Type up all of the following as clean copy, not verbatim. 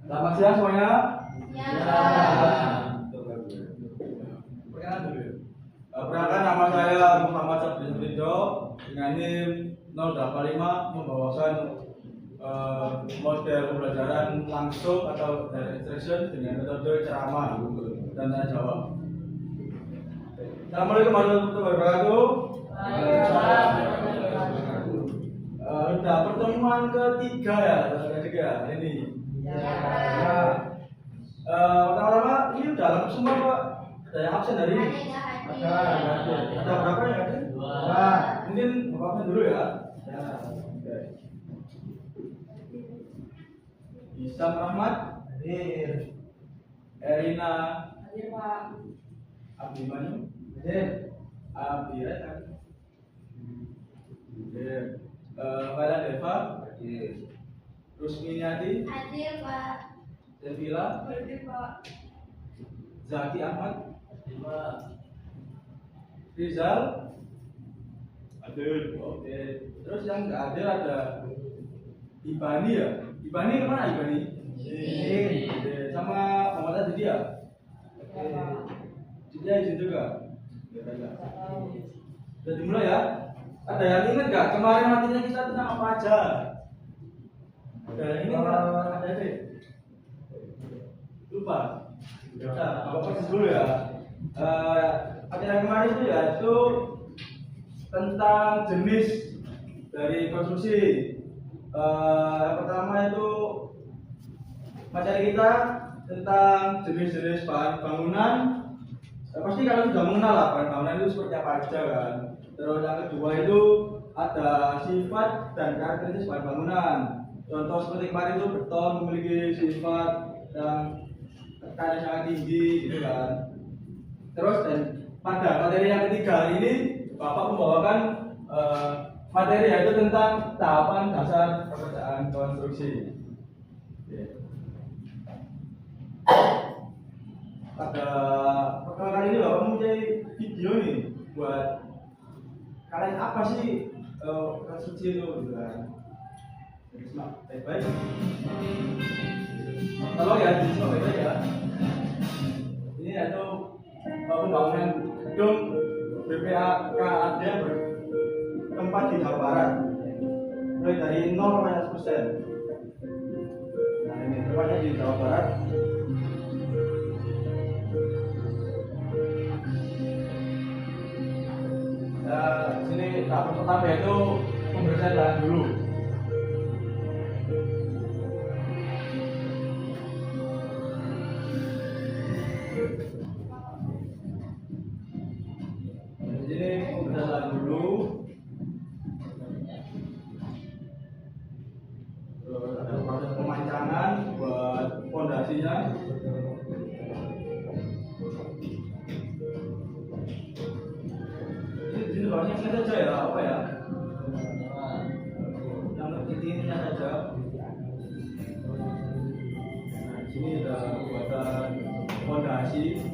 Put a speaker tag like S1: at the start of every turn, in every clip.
S1: Selamat siang semuanya.
S2: Ya.
S1: Perkenalan dulu. Perkenalkan, nama saya Muhammad Sabri Suprijo dengan NIM 085 membawakan model pembelajaran langsung atau direct instruction dengan metode ceramah dan tanya jawab. Assalamualaikum warahmatullahi wabarakatuh. Udah pertemuan ketiga ya, ini. Ya. Pertama-tama ini udah lengkap semua Pak. Ada yang absen hari ini? Ada berapa yang hadir? Nah, mungkin Bapak absen dulu ya. Ya. Oke. Isam Rahmat hadir. Erina
S2: Hadir Pak.
S1: Abdimanyu hadir. Abdirat hadir. Kalian Deva hadir. Rusminiati
S2: Hadir Pak.
S1: Devila
S2: Hadir Pak.
S1: Zaki Ahmad Rizal hadir. Oke. Terus yang nggak hadir ada Ibani ya. Ibani kemana Ibani? Oke. Sama Muhammad Didi ya. Oke. Didi izin juga. Udah dimulai ya. Ada yang ingat nggak kemarin matinya kita tentang apa aja? Ada yang ingat nggak? Ada deh. Lupa. Udah, apa proses dulu ya. Materi kemarin itu yaitu tentang jenis dari konstruksi. Yang pertama itu materi kita tentang jenis-jenis bahan bangunan. Pasti kalian sudah mengenal lah bahan bangunan itu seperti apa aja kan. Terus yang kedua itu ada sifat dan karakteristik bahan bangunan. Contoh seperti kemarin itu beton memiliki sifat yang tekanan sangat tinggi gitu kan. Terus dan pada materi yang ketiga hari ini Bapak membawakan materi yaitu tentang tahapan dasar pekerjaan konstruksi. Pada pertama kali ini Bapak mempunyai video nih buat kalian apa sih konstruksi itu gitu kan. Baik-baik. Tolong ya, disimak baik-baik ya. Ini yaitu pembangunan gedung BPKAD bertempat di Jawa Barat. Mulai dari 0,1%. Nah ini tempatnya di Jawa Barat. Nah, sini tahap pertama yaitu pembersihan lahan dulu. Jadi pembersihan lahan dulu. Terus ada proses pemancangan buat fondasinya. Ini luarnya saja ya, apa ya? Yang intinya saja. Nah, sini ada buatan fondasi.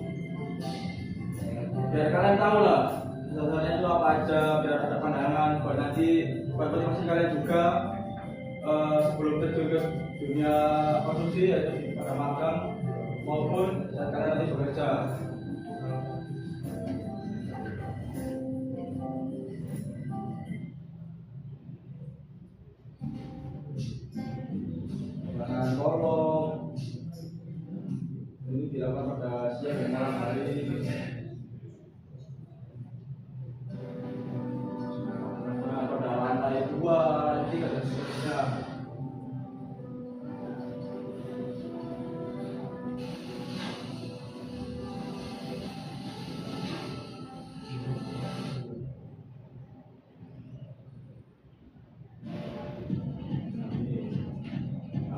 S1: Biar kalian tahu lah dasarnya itu apa aja, biar ada pandangan buat nanti buat masing-masing kalian juga sebelum terjun ke dunia konstruksi yaitu pada magang maupun saat kalian nanti bekerja. Pembangunan kolom ini dilakukan pada siang dan malam hari. Pada lantai 2, 3 dan seterusnya.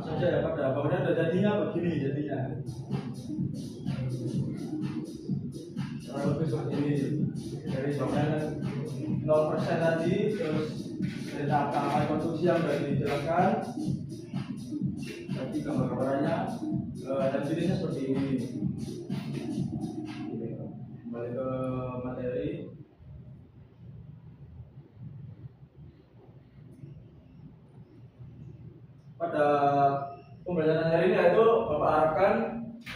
S1: Saja ya pada bangunan udah jadinya begini jadinya. Kurang lebih seperti ini. Dari bangunan 0% tadi, terus dari tahap konstruksi yang sudah dijelaskan. Nanti gambar-gambarannya dan jenisnya seperti ini. Kembali ke materi. Pada pembelajaran hari ini yaitu Bapak harapkan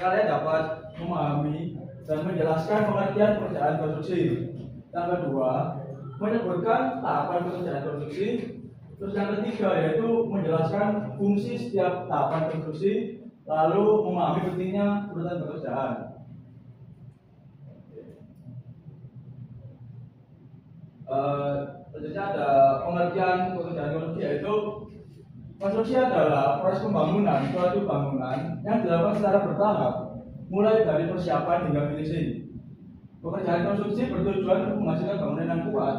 S1: kalian dapat memahami dan menjelaskan pengertian pekerjaan konstruksi. Yang kedua, menyebutkan tahapan pekerjaan konstruksi. Terus yang ketiga yaitu menjelaskan fungsi setiap tahapan konstruksi, lalu memahami pentingnya urutan pekerjaan. Selanjutnya ada pengertian pekerjaan konstruksi, yaitu konstruksi adalah proses pembangunan suatu bangunan yang dilakukan secara bertahap, mulai dari persiapan hingga finishing. Pekerjaan konstruksi bertujuan untuk menghasilkan bangunan yang kuat,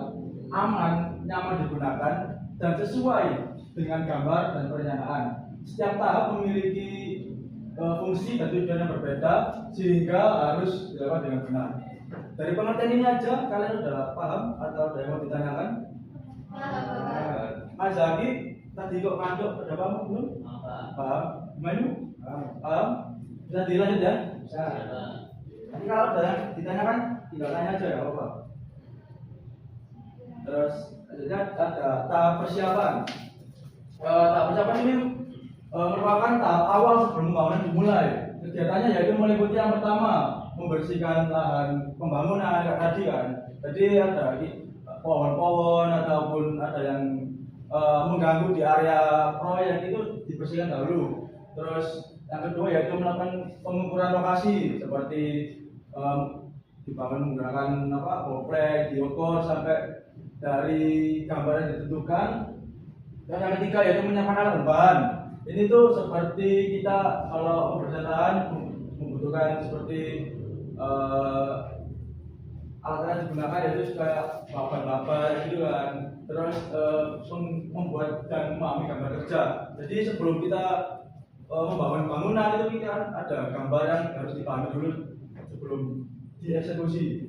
S1: aman, nyaman digunakan, dan sesuai dengan gambar dan perencanaan. Setiap tahap memiliki fungsi dan tujuan yang berbeda, sehingga harus dilakukan dengan benar. Dari pengertian ini aja, kalian sudah paham atau ada yang mau ditanyakan? Mas Zaki, tadi kok ngantuk, ada paham belum? Paham? Gimana? Paham? Bisa dilanjut ya? Bisa. Nanti kalau ada yang ditanyakan, tinggal tanya aja ya, apa? Terus selanjutnya ada tahap persiapan. Tahap persiapan ini merupakan tahap awal sebelum pembangunan dimulai. Kegiatannya yaitu meliputi yang pertama, membersihkan lahan pembangunan kayak tadi kan. Jadi ada pohon-pohon ataupun ada yang mengganggu di area proyek itu dibersihkan dahulu. Terus yang kedua yaitu melakukan pengukuran lokasi seperti dibangun menggunakan boplek, diukur sampai dari gambar yang ditentukan. Dan yang ketiga yaitu menyiapkan alat bahan. Ini tuh seperti kita kalau pembersihan membutuhkan seperti alat yang digunakan yaitu kayak bahan-bahan gitu kan. Terus membuat dan memahami gambar kerja. Jadi sebelum kita membangun bangunan itu kita ada gambar yang harus dipahami dulu sebelum dieksekusi.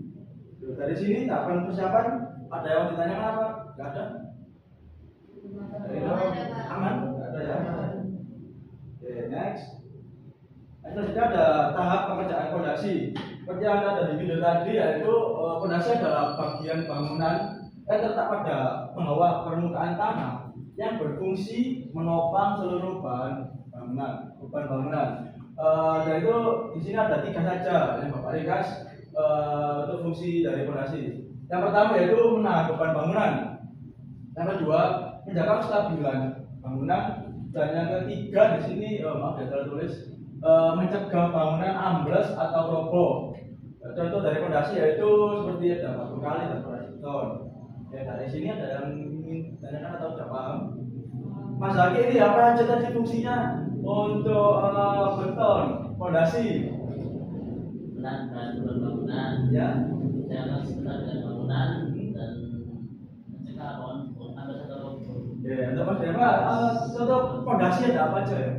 S1: Dari sini tahapan persiapan ada yang mau ditanyakan apa? Gak ada? Dari itu aman? Gak ada ya? Oke, next. Selanjutnya ada tahap pengerjaan fondasi. Seperti yang ada di video tadi, yaitu fondasi adalah bagian bangunan yang terletak pada bawah permukaan tanah yang berfungsi menopang seluruh beban bangunan. Dan itu di sini ada 3 saja yang Bapak ringkas untuk fungsi dari fondasi. Yang pertama yaitu menahan beban bangunan. Yang kedua, menjaga kestabilan bangunan. Dan yang ketiga di sini maaf ya saya tulis mencegah bangunan ambles atau roboh. Contoh dari fondasi yaitu seperti ada batu kali dan fondasi beton. Ya dari sini ada yang ingin tanyakan atau sudah paham? Mas Zaki, ini apa aja tadi fungsinya untuk beton fondasi?
S3: Menahan bangunan,
S1: Ya.
S3: jangan sekitar dengan bangunan dan mencegah pohon ambles atau roboh.
S1: Ya, untuk Mas Dewa, contoh fondasi ada apa aja ya?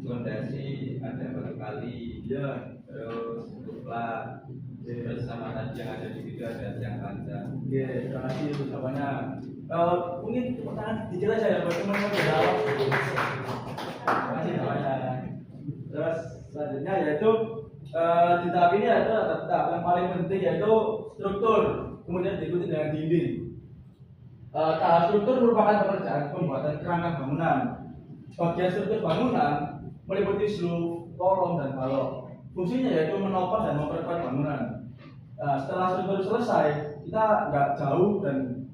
S4: Fondasi ada batu kali,
S1: Ya.
S4: terus tuplak, terus sama tadi yang ada di video ada tiang panjang.
S1: Oke, terima kasih untuk jawabannya. Mungkin pertanyaan dikit aja ya buat teman-teman yang jawab. Terima kasih jawabannya. Terus selanjutnya yaitu di tahap ini ada tahap yang paling penting yaitu struktur, kemudian diikuti dengan dinding. Tahap struktur merupakan pekerjaan pembuatan kerangka bangunan. Bagian struktur bangunan meliputi seluruh kolom dan balok. Fungsinya yaitu menopang dan memperkuat bangunan. Setelah struktur selesai, kita nggak jauh dan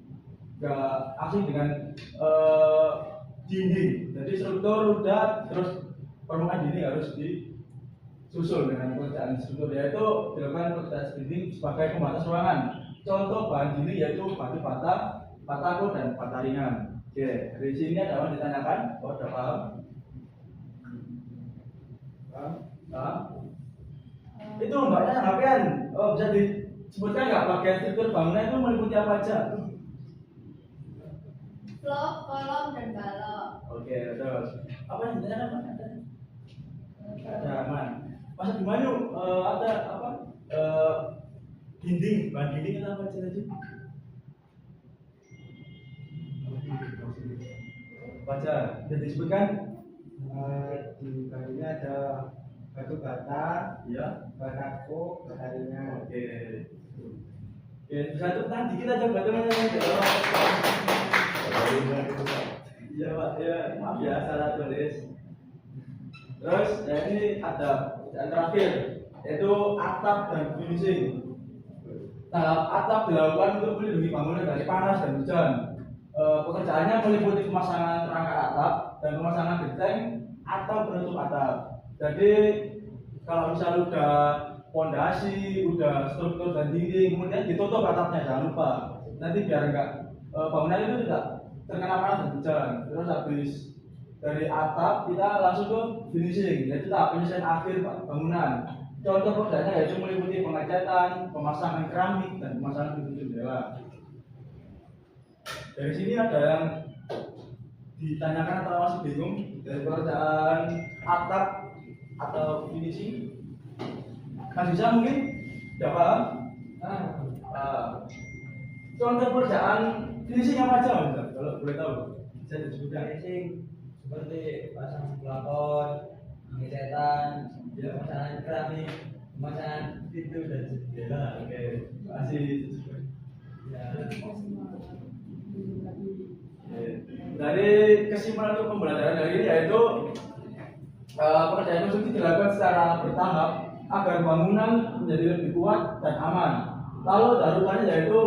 S1: nggak asing dengan dinding. Jadi struktur udah, terus permukaan dinding harus disusul dengan pekerjaan struktur, yaitu dilakukan pekerjaan dinding sebagai pembatas ruangan. Contoh bahan dinding yaitu batu bata, batako dan bata ringan. Oke, dari sini ada yang ditanyakan? Oh, udah paham? Paham? Itu mbaknya ngapain? Oh, bisa disebutkan nggak bagian struktur bangunan itu meliputi apa aja?
S2: Blok, kolom, dan balok.
S1: Oke, terus apa yang ditanyakan Pak? Ada aman. Masa gimana? Ada apa? Dinding, bahan dinding itu apa aja tadi? Baca, bisa disebutkan?
S5: Di barunya ada batu bata,
S1: Ya.
S5: batako, bata ringan.
S1: Oke. Oke, bisa tentang dikit aja bagaimana jawab. Iya Pak, ya maaf ya salah tulis. Terus ya ini ada yang terakhir yaitu atap dan finishing. Tahap atap dilakukan untuk melindungi bangunan dari panas dan hujan. Pekerjaannya meliputi pemasangan rangka atap dan pemasangan genteng atau penutup atap. Jadi kalau misalnya udah fondasi, udah struktur dan dinding, kemudian ditutup atapnya, jangan lupa. Nanti biar enggak bangunan itu tidak terkena panas dan hujan. Terus habis dari atap kita langsung ke finishing, jadi tahap finishing akhir bangunan. Contoh pekerjaannya yaitu meliputi pengecatan, pemasangan keramik dan pemasangan pintu jendela. Dari sini ada yang ditanyakan atau masih bingung dari pekerjaan atap atau finishing? Mas bisa mungkin? Tidak paham? Contoh pekerjaan finishing apa aja Mas? Kalau boleh tahu bisa disebutkan.
S5: Finishing seperti pasang plafon, pengecatan, pemasangan keramik, pemasangan pintu dan jendela.
S1: Oke, masih.
S5: Ya.
S1: Dari kesimpulan untuk pembelajaran hari ini yaitu pekerjaan konstruksi dilakukan secara bertahap agar bangunan menjadi lebih kuat dan aman. Lalu taruhannya yaitu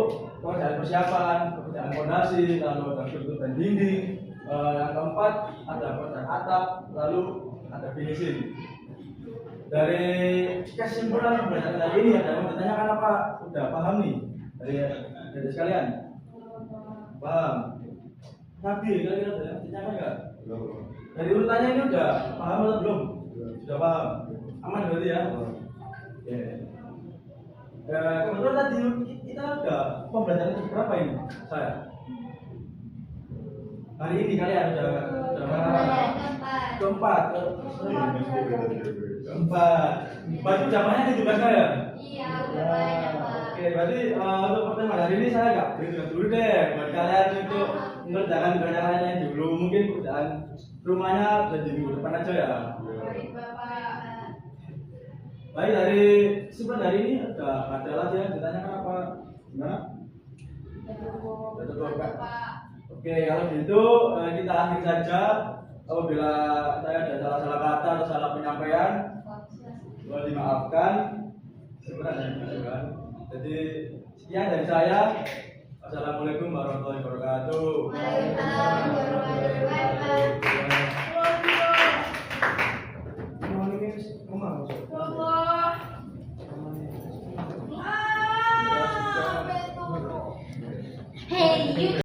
S1: pekerjaan persiapan, pekerjaan fondasi, lalu ada struktur dan dinding. Yang keempat ada pekerjaan atap, lalu ada finishing. Dari kesimpulan pembelajaran hari ini ada yang mau ditanyakan apa? Udah paham nih dari sekalian? Paham? Nabi, kira-kira ada yang ditanyakan nggak? Dari urutannya ini udah paham atau belum? Sudah paham? Aman berarti ya? Oke. Kebetulan tadi kita udah pembelajaran berapa ini? Saya? Hari ini kalian udah berapa? Keempat. Baju zamannya di juga saya.
S2: Iya, udah banyak Pak.
S1: Oke, berarti untuk pertemuan hari ini saya nggak beritahu dulu deh buat kalian untuk mengerjakan pekerjaan lain dulu. Mungkin pekerjaan rumahnya bisa di minggu depan aja ya.
S2: Baik Bapak.
S1: Baik, dari simpan hari ini ada lagi yang ditanyakan apa? Gimana? Udah cukup, Kak?
S2: Pak.
S1: Oke, kalau gitu kita akhiri saja. Apabila saya ada salah-salah kata atau salah penyampaian, boleh dimaafkan. Sebenarnya, jadi sekian dari saya. Assalamualaikum warahmatullahi wabarakatuh.
S2: Waalaikumsalam warahmatullahi wabarakatuh.